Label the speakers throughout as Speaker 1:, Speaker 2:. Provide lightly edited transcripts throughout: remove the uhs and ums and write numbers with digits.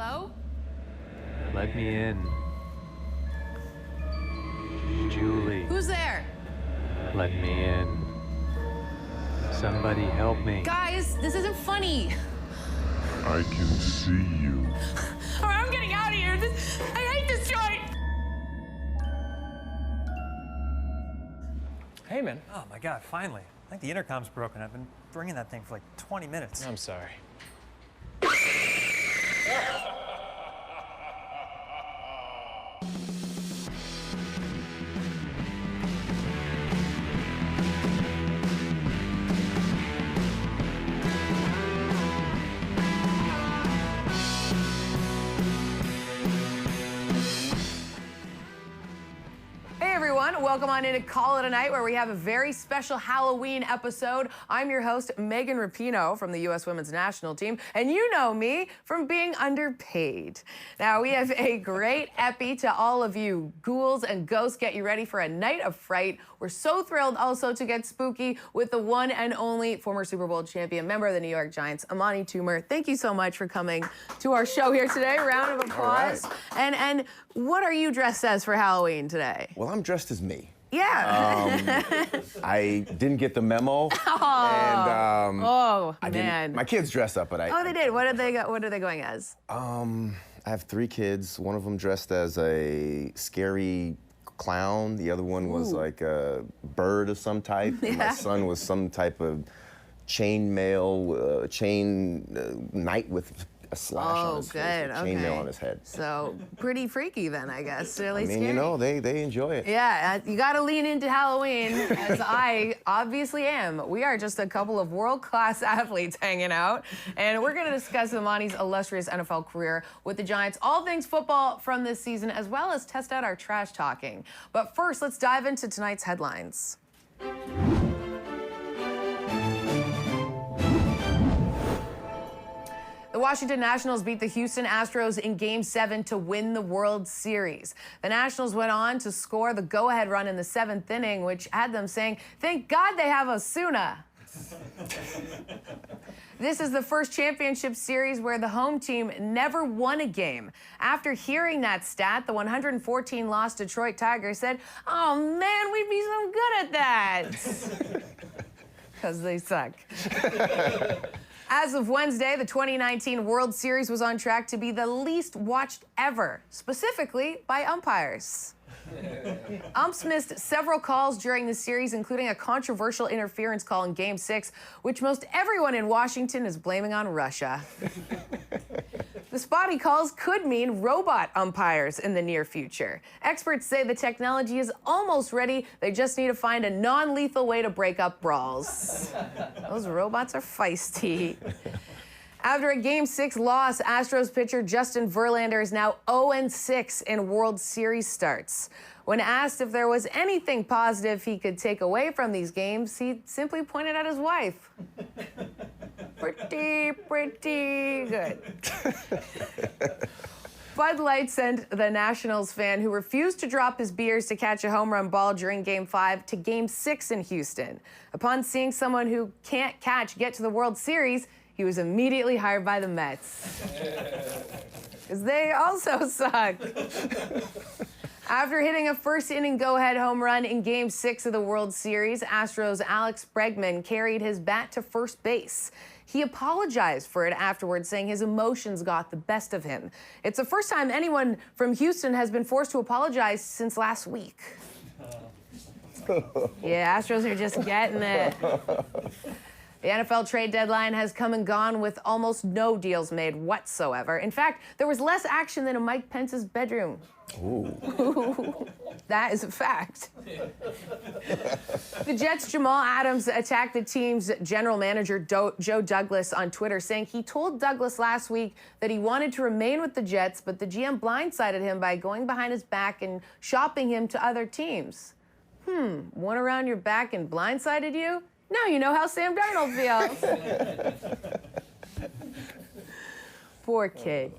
Speaker 1: Hello?
Speaker 2: Let me in. Julie,
Speaker 1: Who's there?
Speaker 2: let me in. Somebody help me.
Speaker 1: Guys, this isn't funny.
Speaker 3: I can see you.
Speaker 1: All right, I'm getting out of here. I hate this joint.
Speaker 4: Hey, man. Oh, my God, finally. I think the intercom's broken. I've been ringing that thing for like 20 minutes.
Speaker 5: I'm sorry.
Speaker 6: Welcome on in to Call It a Night, where we have a very special Halloween episode. I'm your host, Megan Rapinoe from the U.S. Women's National Team, and you know me from being underpaid. Now, we have a great epi to all of you ghouls and ghosts. Get you ready for a night of fright. We're so thrilled also to get spooky with the one and only former Super Bowl champion, member of the New York Giants, Amani Toomer. Thank you so much for coming to our show here today. Round of applause. Right. And what are you dressed as for Halloween today?
Speaker 7: Well, I'm dressed as me.
Speaker 6: Yeah.
Speaker 7: I didn't get the memo.
Speaker 6: Oh,
Speaker 7: and,
Speaker 6: man.
Speaker 7: My kids dressed up, but
Speaker 6: Oh, they did. What are they going as?
Speaker 7: I have 3 kids. One of them dressed as a scary clown. The other one was like a bird of some type.
Speaker 6: Yeah.
Speaker 7: And my son was some type of chain knight with a slash on his face, with chainmail on his head.
Speaker 6: So pretty freaky then, I guess. Really
Speaker 7: I mean,
Speaker 6: scary.
Speaker 7: you know, they enjoy it.
Speaker 6: Yeah, you got to lean into Halloween, as I obviously am. We are just a couple of world-class athletes hanging out, and we're going to discuss Amani's illustrious NFL career with the Giants, all things football from this season, as well as test out our trash talking. But first, let's dive into tonight's headlines. The Washington Nationals beat the Houston Astros in Game 7 to win the World Series. The Nationals went on to score the go-ahead run in the 7th inning, which had them saying, "Thank God they have Osuna." This is the first championship series where the home team never won a game. After hearing that stat, the 114-loss Detroit Tigers said, "Oh man, we'd be so good at that." Because they suck. As of Wednesday, the 2019 World Series was on track to be the least watched ever, specifically by umpires. Umps missed several calls during the series, including a controversial interference call in Game 6, which most everyone in Washington is blaming on Russia. The spotty calls could mean robot umpires in the near future. Experts say the technology is almost ready. They just need to find a non-lethal way to break up brawls. Those robots are feisty. After a Game 6 loss, Astros pitcher Justin Verlander is now 0-6 in World Series starts. When asked if there was anything positive he could take away from these games, he simply pointed at his wife. Pretty good. Bud Light sent the Nationals fan who refused to drop his beers to catch a home run ball during Game 5 to Game 6 in Houston. Upon seeing someone who can't catch get to the World Series, he was immediately hired by the Mets. Because they also suck. After hitting a first-inning go-ahead home run in Game 6 of the World Series, Astros' Alex Bregman carried his bat to first base. He apologized for it afterwards, saying his emotions got the best of him. It's the first time anyone from Houston has been forced to apologize since last week. Yeah, Astros are just getting it. The NFL trade deadline has come and gone with almost no deals made whatsoever. In fact, there was less action than in Mike Pence's bedroom. Ooh. That is a fact. The Jets' Jamal Adams attacked the team's general manager, Joe Douglas, on Twitter, saying he told Douglas last week that he wanted to remain with the Jets, but the GM blindsided him by going behind his back and shopping him to other teams. Went around your back and blindsided you? Now you know how Sam Darnold feels. Poor kid.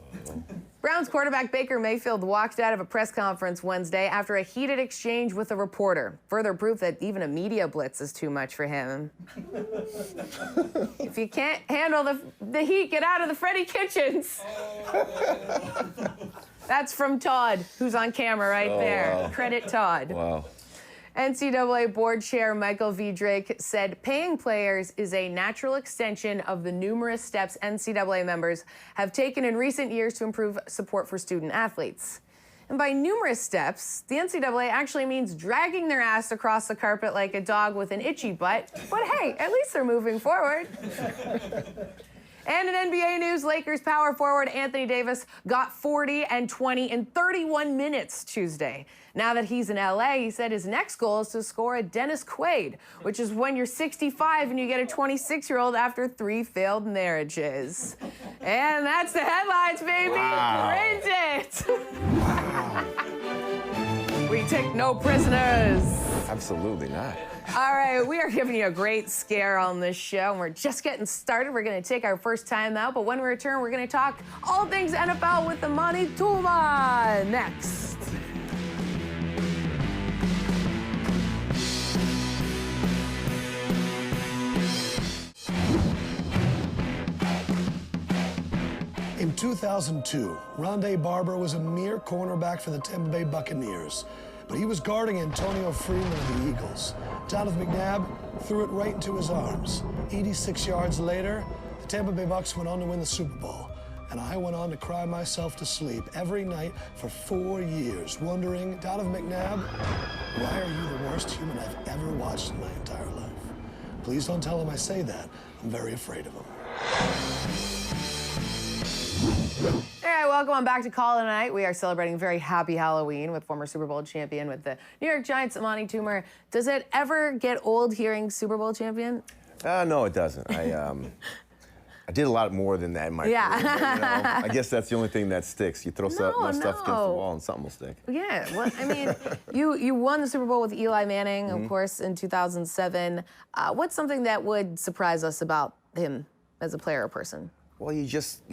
Speaker 6: Browns quarterback Baker Mayfield walked out of a press conference Wednesday after a heated exchange with a reporter. Further proof that even a media blitz is too much for him. If you can't handle the heat, get out of the Freddie Kitchens. That's from Todd, who's on camera right there.
Speaker 7: Wow.
Speaker 6: Credit Todd.
Speaker 7: Wow.
Speaker 6: NCAA Board Chair Michael V. Drake said paying players is a natural extension of the numerous steps NCAA members have taken in recent years to improve support for student athletes. And by numerous steps, the NCAA actually means dragging their ass across the carpet like a dog with an itchy butt. But hey, at least they're moving forward. And in NBA news, Lakers power forward Anthony Davis got 40 and 20 in 31 minutes Tuesday. Now that he's in LA, he said his next goal is to score a Dennis Quaid, which is when you're 65 and you get a 26-year-old after 3 failed marriages. And that's the headlines, baby.
Speaker 7: Wow.
Speaker 6: Print it. We take no prisoners.
Speaker 7: Absolutely not.
Speaker 6: All right, we are giving you a great scare on this show, and we're just getting started. We're going to take our first time out, but when we return, we're going to talk all things NFL with Amani Toomer next.
Speaker 5: In 2002, Rondé Barber was a mere cornerback for the Tampa Bay Buccaneers, but he was guarding Antonio Freeman of the Eagles. Donovan McNabb threw it right into his arms. 86 yards later, the Tampa Bay Bucs went on to win the Super Bowl, and I went on to cry myself to sleep every night for 4 years, wondering, Donovan McNabb, why are you the worst human I've ever watched in my entire life? Please don't tell him I say that. I'm very afraid of him.
Speaker 6: All right, welcome on back to Call Tonight. We are celebrating a very happy Halloween with former Super Bowl champion with the New York Giants, Amani Toomer. Does it ever get old hearing Super Bowl champion?
Speaker 7: No, it doesn't. I did a lot more than that in my career. But, I guess that's the only thing that sticks. You throw stuff against the wall and something will stick.
Speaker 6: Yeah, well, I mean, you won the Super Bowl with Eli Manning, of course, in 2007. What's something that would surprise us about him as a player or person?
Speaker 7: Well,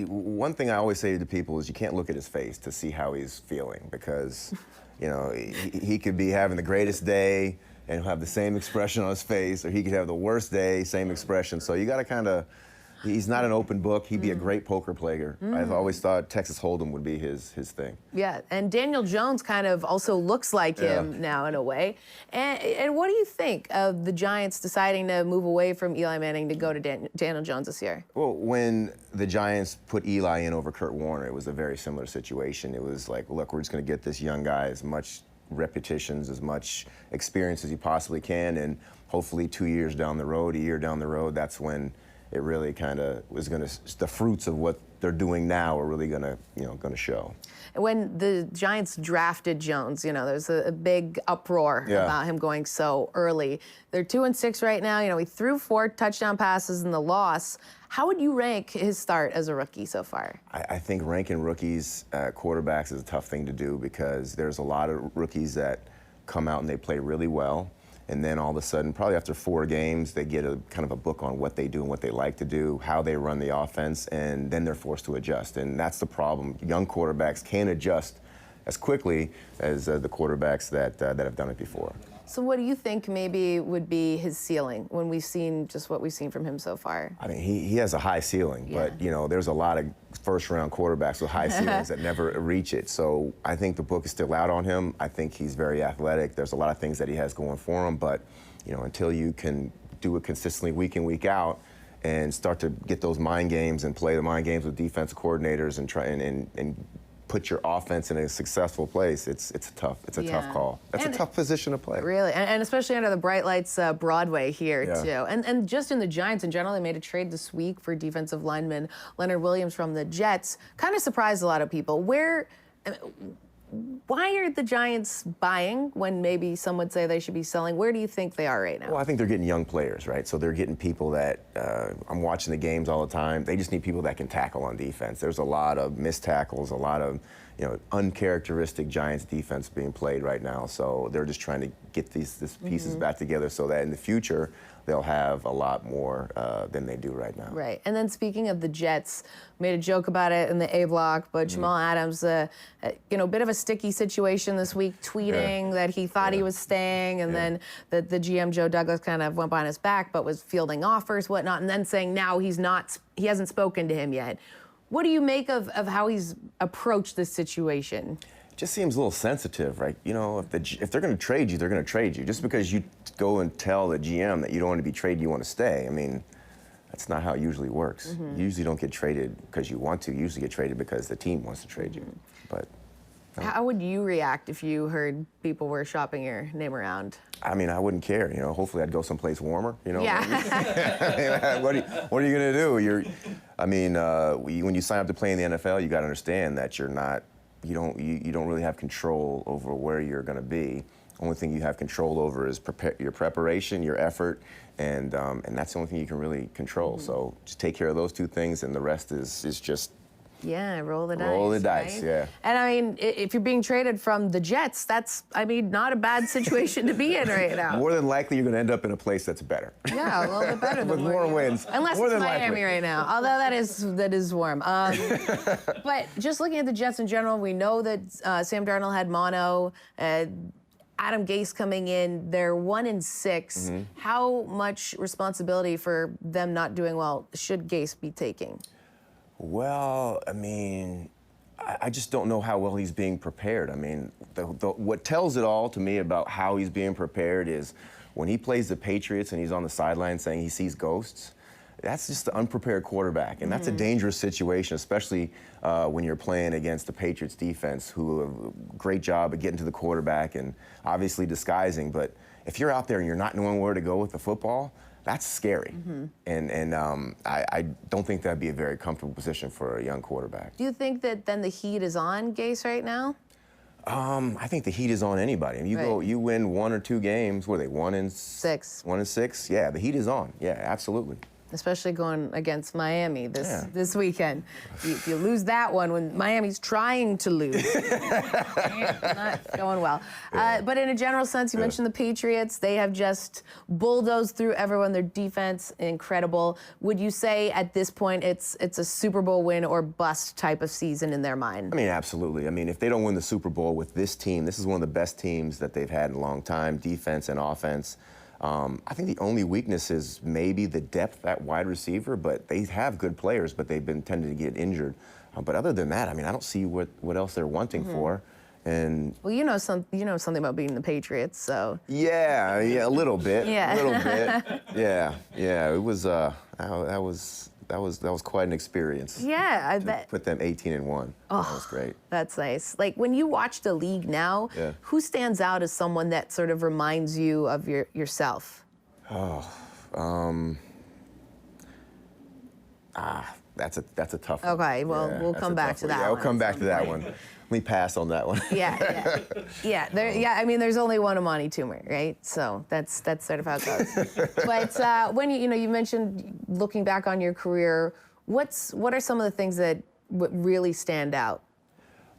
Speaker 7: one thing I always say to people is you can't look at his face to see how he's feeling because, he could be having the greatest day and have the same expression on his face, or he could have the worst day, same expression. So you got to he's not an open book. He'd be a great poker player. I've always thought Texas Hold'em would be his thing.
Speaker 6: Yeah, and Daniel Jones kind of also looks like him now in a way. And what do you think of the Giants deciding to move away from Eli Manning to go to Daniel Jones this year?
Speaker 7: Well, when the Giants put Eli in over Kurt Warner, it was a very similar situation. It was like, look, we're just going to get this young guy as much repetitions, as much experience as he possibly can, and hopefully 2 years down the road, a year down the road, that's when it really kind of was going to, the fruits of what they're doing now are really going to show.
Speaker 6: When the Giants drafted Jones, there's a big uproar about him going so early. They're 2-6 right now. He threw 4 touchdown passes in the loss. How would you rank his start as a rookie so far?
Speaker 7: I think ranking rookies, quarterbacks, is a tough thing to do because there's a lot of rookies that come out and they play really well. And then all of a sudden, probably after 4 games, they get a kind of a book on what they do and what they like to do, how they run the offense, and then they're forced to adjust. And that's the problem. Young quarterbacks can't adjust as quickly as the quarterbacks that have done it before.
Speaker 6: So what do you think maybe would be his ceiling when we've seen just what we've seen from him so far?
Speaker 7: I mean, he has a high ceiling, but, there's a lot of first-round quarterbacks with high ceilings that never reach it. So I think the book is still out on him. I think he's very athletic. There's a lot of things that he has going for him, but, until you can do it consistently week in, week out and start to get those mind games and play the mind games with defensive coordinators and try and put your offense in a successful place, it's a tough call. That's a tough position to play.
Speaker 6: Really, and especially under the bright lights Broadway here too. And just in the Giants in general, they made a trade this week for defensive lineman Leonard Williams from the Jets. Kind of surprised a lot of people. Why are the Giants buying when maybe some would say they should be selling? Where do you think they are right now?
Speaker 7: Well, I think they're getting young players, right? So they're getting people that, I'm watching the games all the time. They just need people that can tackle on defense. There's a lot of missed tackles, a lot of, uncharacteristic Giants defense being played right now. So they're just trying to get these pieces back together so that in the future they'll have a lot more than they do right now.
Speaker 6: Right. And then speaking of the Jets, made a joke about it in the A block, but Jamal Adams, a bit of a sticky situation this week, tweeting that he thought he was staying, and then the GM Joe Douglas kind of went behind his back, but was fielding offers, whatnot, and then saying now he hasn't spoken to him yet. What do you make of how he's approached this situation?
Speaker 7: It just seems a little sensitive, right? If they're going to trade you, they're going to trade you. Just because you go and tell the GM that you don't want to be traded, you want to stay. I mean, that's not how it usually works. You usually don't get traded because you want to. You usually get traded because the team wants to trade you. But
Speaker 6: how would you react if you heard people were shopping your name around?
Speaker 7: I mean, I wouldn't care. Hopefully I'd go someplace warmer.
Speaker 6: Yeah.
Speaker 7: What are you going to do? When you sign up to play in the NFL, you got to understand that you don't really have control over where you're going to be. Only thing you have control over is your preparation, your effort, and that's the only thing you can really control. So just take care of those two things, and the rest is just
Speaker 6: roll the dice.
Speaker 7: Roll the dice,
Speaker 6: right?
Speaker 7: yeah.
Speaker 6: And I mean, if you're being traded from the Jets, that's not a bad situation to be in right now.
Speaker 7: More than likely, you're going to end up in a place that's better.
Speaker 6: Yeah, a little bit better than
Speaker 7: with more wins.
Speaker 6: Unless
Speaker 7: more
Speaker 6: it's
Speaker 7: than
Speaker 6: Miami
Speaker 7: likely.
Speaker 6: right now, although that is warm. But just looking at the Jets in general, we know that Sam Darnold had mono. Adam Gase coming in, they're 1-6. How much responsibility for them not doing well should Gase be taking?
Speaker 7: Well, I mean, I just don't know how well he's being prepared. I mean, what tells it all to me about how he's being prepared is when he plays the Patriots and he's on the sideline saying he sees ghosts. That's just the unprepared quarterback, and that's a dangerous situation, especially when you're playing against the Patriots defense, who have a great job at getting to the quarterback and obviously disguising. But if you're out there and you're not knowing where to go with the football, that's scary. And I don't think that'd be a very comfortable position for a young quarterback.
Speaker 6: Do you think that then the heat is on Gase right now?
Speaker 7: I think the heat is on anybody. I mean, you win 1 or 2 games. What are they, 1-6? 1-6. Yeah, the heat is on. Yeah, absolutely.
Speaker 6: Especially going against Miami this weekend. If you lose that one when Miami's trying to lose, not going well. But in a general sense, you mentioned the Patriots. They have just bulldozed through everyone. Their defense, incredible. Would you say at this point it's a Super Bowl win or bust type of season in their mind?
Speaker 7: I mean, absolutely. I mean, if they don't win the Super Bowl with this team, this is one of the best teams that they've had in a long time, defense and offense. I think the only weakness is maybe the depth at wide receiver, but they have good players, but they've been tending to get injured. But other than that, I mean, I don't see what else they're wanting for. And
Speaker 6: well, you know something about beating the Patriots, so
Speaker 7: yeah, a little bit,
Speaker 6: yeah,
Speaker 7: a little bit, yeah. It was that was quite an experience.
Speaker 6: Yeah, I bet.
Speaker 7: Put them 18-1.
Speaker 6: Oh,
Speaker 7: that was great.
Speaker 6: That's nice. Like when you watch the league now, who stands out as someone that sort of reminds you of yourself?
Speaker 7: That's a tough one.
Speaker 6: Okay, well, we'll come back to that one.
Speaker 7: Yeah, we'll come back to that one. Let me pass on that one.
Speaker 6: Yeah. I mean, there's only one Amani Toomer, right? So that's sort of how it goes. But when you mentioned looking back on your career, what are some of the things that really stand out?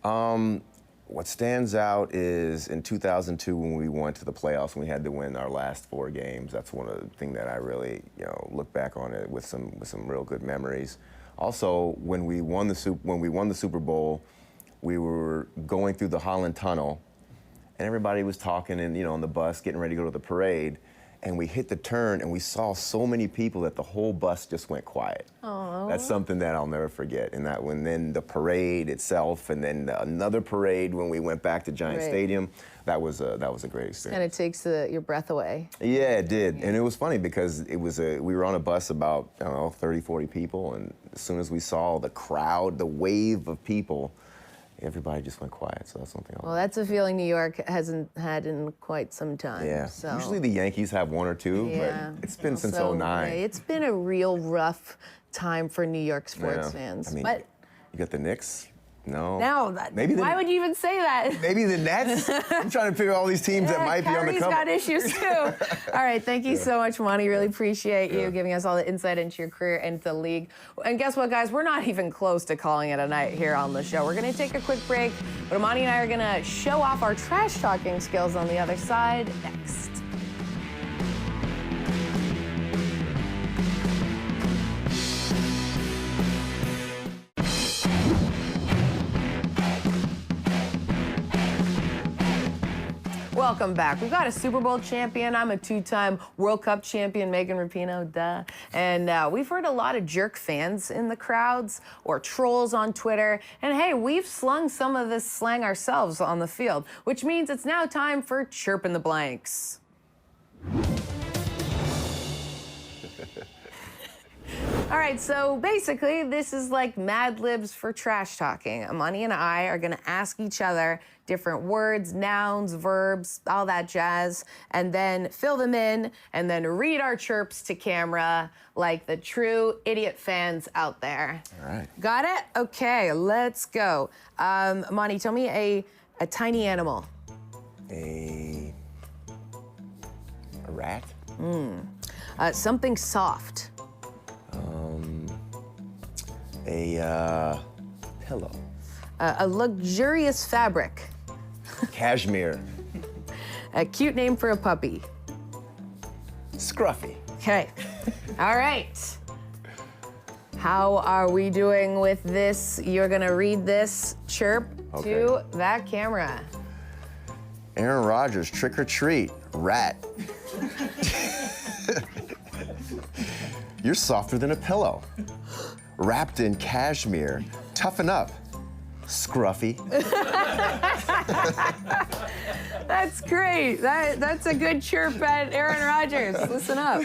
Speaker 7: What stands out is in 2002 when we went to the playoffs and we had to win our last 4 games. That's one of the things that I really look back on it with some real good memories. Also, when we won the Super Bowl, we were going through the Holland Tunnel, and everybody was talking and on the bus, getting ready to go to the parade, and we hit the turn, and we saw so many people that the whole bus just went quiet.
Speaker 6: Aww.
Speaker 7: That's something that I'll never forget. And that then the parade itself, and then another parade when we went back to Giant Stadium, that was a great experience.
Speaker 6: Kind of takes your breath away.
Speaker 7: Yeah, it did. And it was funny because we were on a bus about 30, 40 people, and as soon as we saw the crowd, the wave of people, everybody just went quiet, so that's something else.
Speaker 6: Well, that's a feeling New York hasn't had in quite some time.
Speaker 7: Yeah.
Speaker 6: So.
Speaker 7: Usually the Yankees have 1 or 2, but it's been since 2009.
Speaker 6: It's been a real rough time for New York sports fans.
Speaker 7: I mean,
Speaker 6: but
Speaker 7: you got the Knicks, No.
Speaker 6: No.
Speaker 7: Maybe
Speaker 6: why would you even say that?
Speaker 7: Maybe the Nets? I'm trying to figure out all these teams that might be on the
Speaker 6: Kyrie's
Speaker 7: cover.
Speaker 6: got issues too. All right, thank you so much, Monty. Really appreciate you giving us all the insight into your career and the league. And guess what, guys? We're not even close to calling it a night here on the show. We're going to take a quick break, but Amani and I are going to show off our trash talking skills on the other side next. Welcome back. We've got a Super Bowl champion. I'm a two-time World Cup champion, Megan Rapinoe, duh. And we've heard a lot of jerk fans in the crowds or trolls on Twitter. And hey, we've slung some of this slang ourselves on the field, which means it's now time for Chirp in the Blanks. All right, so basically, this is like Mad Libs for trash talking. Amani and I are gonna ask each other different words, nouns, verbs, all that jazz, and then fill them in, and then read our chirps to camera like the true idiot fans out there.
Speaker 7: All right.
Speaker 6: Got it? Okay, let's go. Amani, tell me a tiny animal.
Speaker 7: A rat?
Speaker 6: Something soft.
Speaker 7: A pillow.
Speaker 6: A luxurious fabric.
Speaker 7: Cashmere.
Speaker 6: A cute name for a puppy.
Speaker 7: Scruffy.
Speaker 6: Okay. All right. How are we doing with this? You're gonna read this chirp to that camera.
Speaker 7: Aaron Rodgers, trick or treat, rat. You're softer than a pillow. Wrapped in cashmere, toughen up, scruffy.
Speaker 6: That's great. That's a good chirp at Aaron Rodgers. Listen up.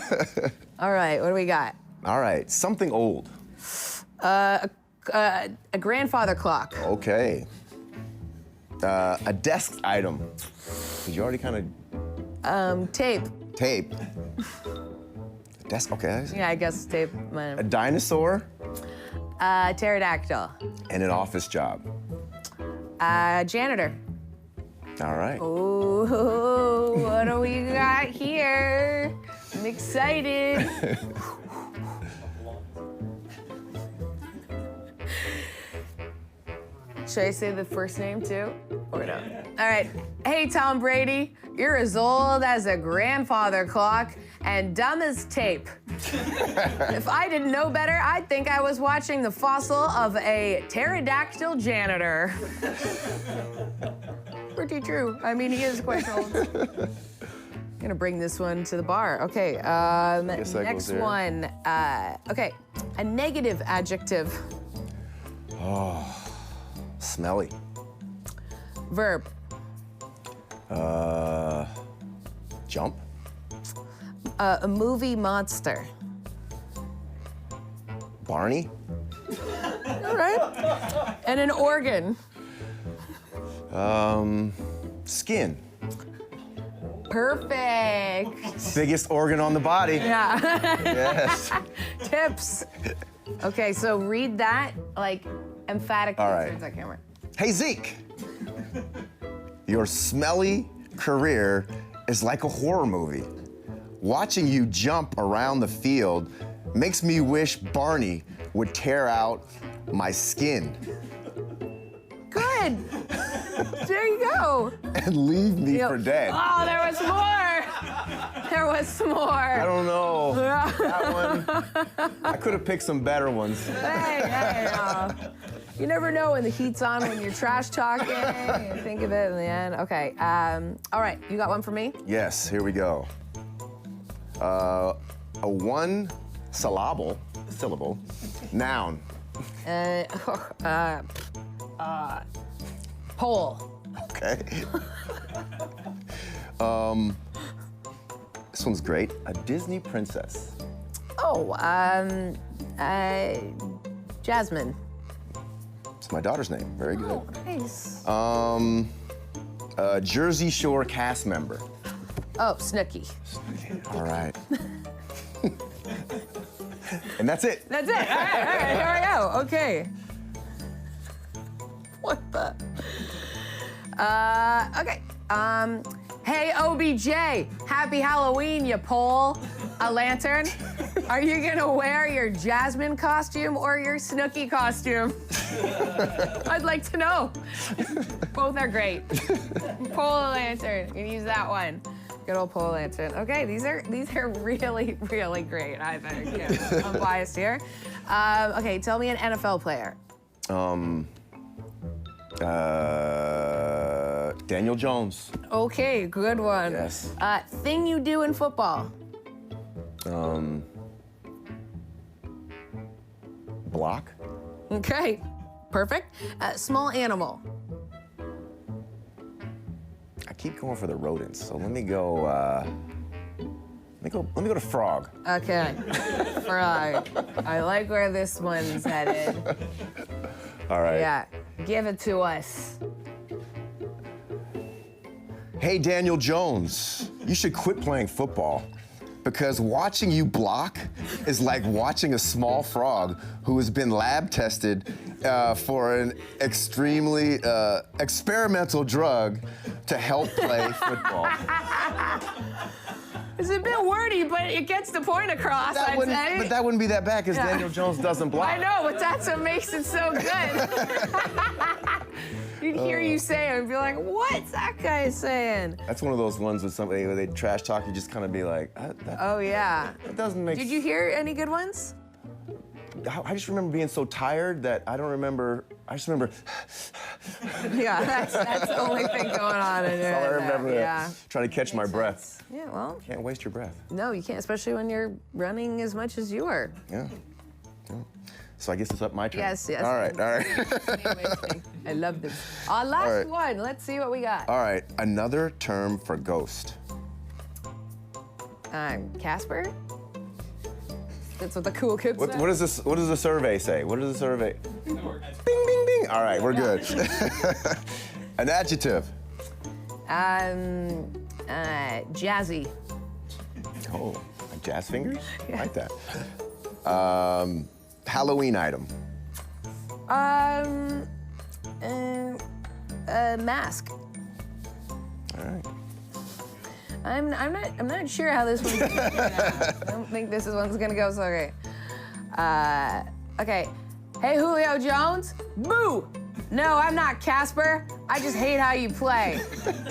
Speaker 6: All right, what do we got?
Speaker 7: All right, something old.
Speaker 6: A grandfather clock.
Speaker 7: Okay. A desk item. Did you already kind of...
Speaker 6: Tape.
Speaker 7: Tape. Desk, okay.
Speaker 6: Yeah, I guess tape.
Speaker 7: A dinosaur
Speaker 6: Pterodactyl.
Speaker 7: and an office job.
Speaker 6: Janitor.
Speaker 7: All right.
Speaker 6: Ooh, what do we got here? I'm excited. Should I say the first name too? Or no? All right. Hey, Tom Brady, you're as old as a grandfather clock and dumb as tape. If I didn't know better, I'd think I was watching the fossil of a pterodactyl janitor. Pretty true. I mean, he is quite old. I'm gonna bring this one to the bar. Okay, next one. Okay, a negative adjective.
Speaker 7: Smelly.
Speaker 6: Verb.
Speaker 7: Jump.
Speaker 6: A movie monster.
Speaker 7: Barney.
Speaker 6: All right. And an organ.
Speaker 7: Skin.
Speaker 6: Perfect.
Speaker 7: Biggest organ on the body.
Speaker 6: Yeah.
Speaker 7: Yes.
Speaker 6: Tips. Okay, so read that like emphatically
Speaker 7: All right.
Speaker 6: towards that camera.
Speaker 7: Hey, Zeke. Your smelly career is like a horror movie. Watching you jump around the field makes me wish Barney would tear out my skin
Speaker 6: Good. There you go.
Speaker 7: and leave me for dead.
Speaker 6: Oh, there was more. There was more.
Speaker 7: I don't know. That one, I could have picked some better ones.
Speaker 6: Hey, you never know when the heat's on when you're trash talking. You think of it in the end. Okay. All right. You got one for me?
Speaker 7: Yes, here we go. A one syllable noun.
Speaker 6: Pole.
Speaker 7: Okay. This one's great. A Disney princess.
Speaker 6: Oh, Jasmine.
Speaker 7: It's my daughter's name. Very good.
Speaker 6: Oh, nice.
Speaker 7: A Jersey Shore cast member.
Speaker 6: Oh, Snooki.
Speaker 7: All right. And that's it.
Speaker 6: That's it. All right, here we go. Okay. What the? Okay. Hey, OBJ, happy Halloween, you pole. A lantern. Are you gonna wear your Jasmine costume or your Snooki costume? I'd like to know. Both are great. Pole lantern. You can use that one. Good old pole lantern. Okay, these are really, really great. I think. Yeah, I'm biased here. Okay, tell me an NFL player.
Speaker 7: Daniel Jones.
Speaker 6: Okay, good one.
Speaker 7: Yes.
Speaker 6: Thing you do in football.
Speaker 7: Block.
Speaker 6: Okay, perfect. Small animal.
Speaker 7: I keep going for the rodents, so let me go. Let me go to frog.
Speaker 6: Okay, frog. I like where this one's headed.
Speaker 7: All right.
Speaker 6: Yeah, give it to us.
Speaker 7: Hey, Daniel Jones, you should quit playing football because watching you block is like watching a small frog who has been lab tested for an extremely experimental drug to help play football.
Speaker 6: It's a bit wordy, but it gets the point across, I'd say.
Speaker 7: But that wouldn't be that bad because Daniel Jones doesn't block.
Speaker 6: I know, but that's what makes it so good. You'd hear you say it and be like, what's that guy saying?
Speaker 7: That's one of those ones with somebody where they trash talk, you just kind of be like,
Speaker 6: Oh, yeah.
Speaker 7: that doesn't make
Speaker 6: Did you hear any good ones?
Speaker 7: I just remember being so tired that I don't remember. I just remember.
Speaker 6: Yeah, that's the only thing going on in there.
Speaker 7: That's all I remember.
Speaker 6: Yeah.
Speaker 7: Trying to catch my breath.
Speaker 6: Yeah, well.
Speaker 7: Can't waste your breath.
Speaker 6: No, you can't, especially when you're running as much as you are.
Speaker 7: Yeah. So I guess it's up my turn.
Speaker 6: Yes.
Speaker 7: All right.
Speaker 6: I love this. Last one. Let's see what we got.
Speaker 7: All right. Another term for ghost.
Speaker 6: Casper? That's what the cool kids say.
Speaker 7: What does this? What does the survey say? What does the survey? Bing, bing, bing. All right, we're good. An adjective.
Speaker 6: Jazzy.
Speaker 7: Oh, like jazz fingers? I like that. Halloween item.
Speaker 6: Mask.
Speaker 7: All right.
Speaker 6: I'm not sure how this one's gonna turn out. I don't think this one's gonna go so great. Okay. Hey, Julio Jones. Boo! No, I'm not Casper. I just hate how you play.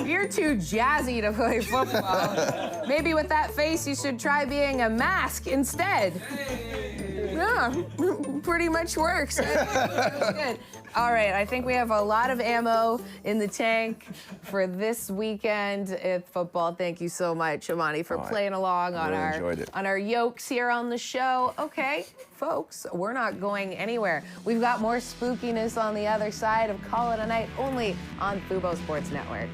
Speaker 6: You're too jazzy to play football. Maybe with that face, you should try being a mask instead. Yeah, pretty much works. Good. All right, I think we have a lot of ammo in the tank for this weekend at football. Thank you so much, Amani, for playing along on our yokes here on the show. Okay, folks, we're not going anywhere. We've got more spookiness on the other side of Call It a Night, only on Fubo Sports Network.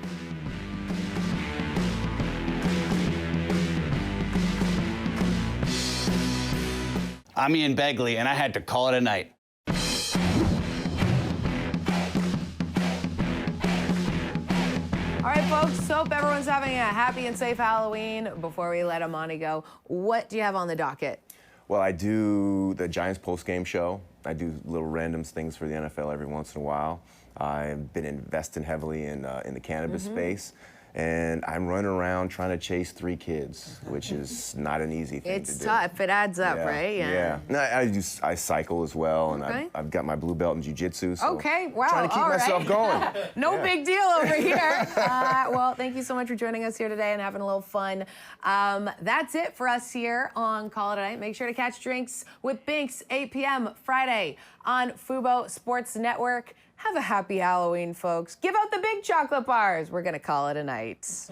Speaker 8: I'm Ian Begley, and I had to call it a night.
Speaker 6: All right, folks, so hope everyone's having a happy and safe Halloween. Before we let Amani go, what do you have on the docket?
Speaker 7: Well, I do the Giants post-game show. I do little random things for the NFL every once in a while. I've been investing heavily in the cannabis space. And I'm running around trying to chase 3 kids, which is not an easy thing to do.
Speaker 6: It's tough. It adds up, right?
Speaker 7: Yeah. No, I cycle as well, and I've got my blue belt in jiu-jitsu. So
Speaker 6: wow.
Speaker 7: Trying to keep myself going.
Speaker 6: No big deal over here. Well, thank you so much for joining us here today and having a little fun. That's it for us here on Call It a Night. Make sure to catch Drinks with Binks, 8 p.m. Friday on Fubo Sports Network. Have a happy Halloween, folks. Give out the big chocolate bars. We're going to call it a night.